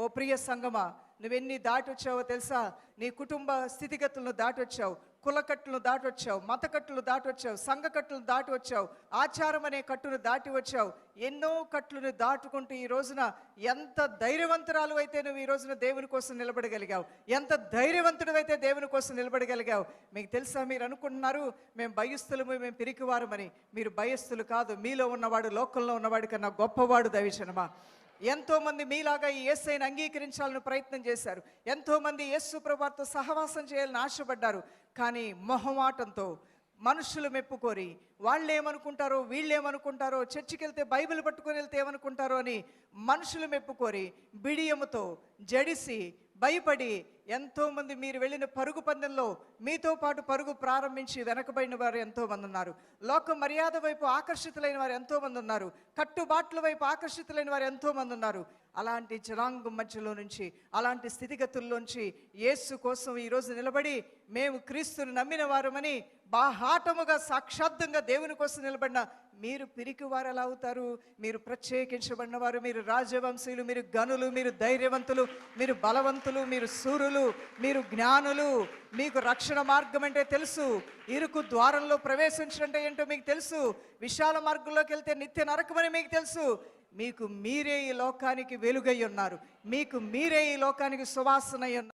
ఓ ప్రియ సంగమా, నువ్వెన్ని దాటొచ్చావో తెలుసా? నీ కుటుంబ స్థితిగతులను దాటొచ్చావు, కులకట్టును దాటొచ్చావు, మతకట్టులు దాటొచ్చావు, సంఘకట్టులు దాటి వచ్చావు, ఆచారం అనే కట్టును దాటి వచ్చావు. ఎన్నో కట్లను దాటుకుంటూ ఈ రోజున ఎంత ధైర్యవంతురాలు అయితే నువ్వు ఈ రోజున దేవుని కోసం నిలబడగలిగావు, ఎంత ధైర్యవంతుడు అయితే దేవుని కోసం నిలబడగలిగావు. మీకు తెలుసా, మీరు అనుకుంటున్నారు మేము భయస్థులము, మేము పిరికివారమని. మీరు భయస్థులు కాదు, మీలో ఉన్నవాడు లోకంలో ఉన్నవాడి కన్నా గొప్పవాడు దైవజనమా. ఎంతోమంది మీలాగా ఈ యేసయ్యను అంగీకరించాలని ప్రయత్నం చేశారు. ఎంతోమంది యేసు ప్రభువుతో సహవాసం చేయాలని ఆశపడ్డారు. కానీ మొహమాటంతో, మనుషులు మెప్పుకోరి, వాళ్ళు ఏమనుకుంటారో వీళ్ళేమనుకుంటారో, చర్చికి వెళ్తే బైబిల్ పట్టుకొని వెళ్తే ఏమనుకుంటారో అని మనుషులు మెప్పుకోరి, బిడియముతో జడిసి భయపడి ఎంతోమంది మీరు వెళ్ళిన పరుగు పందెంలో మీతో పాటు పరుగు ప్రారంభించి వెనకబడిన వారు ఎంతోమంది ఉన్నారు. లోక మర్యాద వైపు ఆకర్షితులైన వారు ఎంతోమంది ఉన్నారు. కట్టుబాట్ల వైపు ఆకర్షితులైన వారు ఎంతోమంది ఉన్నారు. అలాంటి జనాంగం మధ్యలో నుంచి, అలాంటి స్థితిగతుల్లోంచి యేసు కోసం ఈరోజు నిలబడి మేము క్రీస్తుని నమ్మిన వారమని బాహాటముగా సాక్షాత్తంగా దేవుని కోసం నిలబడిన మీరు పిరికి వారు ఎలా అవుతారు? మీరు ప్రత్యేకించబడిన వారు, మీరు రాజవంశీయులు, మీరు గనులు, మీరు ధైర్యవంతులు, మీరు బలవంతులు, మీరు శూరులు, మీరు జ్ఞానులు. మీకు రక్షణ మార్గం అంటే తెలుసు, ఇరుకు ద్వారంలో ప్రవేశించడంటే ఏంటో మీకు తెలుసు, విశాల మార్గంలోకి వెళ్తే నిత్య నరకమని మీకు తెలుసు. మీకు మీరే ఈ లోకానికి వెలుగై ఉన్నారు, మీకు మీరే ఈ లోకానికి సువాసనై ఉన్నారు.